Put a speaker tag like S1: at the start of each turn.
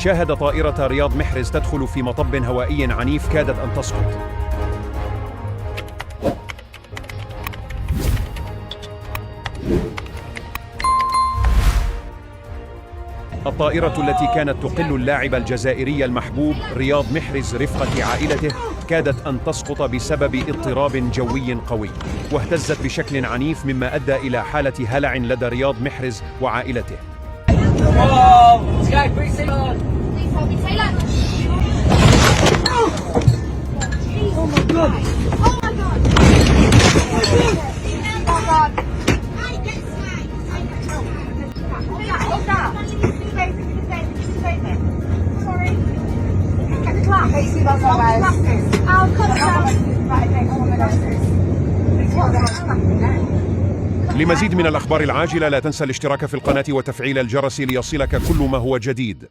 S1: شاهد طائرة رياض محرز تدخل في مطب هوائي عنيف كادت أن تسقط. الطائرة التي كانت تقل اللاعب الجزائري المحبوب رياض محرز رفقة عائلته كادت أن تسقط بسبب اضطراب جوي قوي، واهتزت بشكل عنيف مما أدى إلى حالة هلع لدى رياض محرز وعائلته. لمزيد من الأخبار العاجلة لا تنسى الاشتراك في القناة وتفعيل الجرس ليصلك كل ما هو جديد.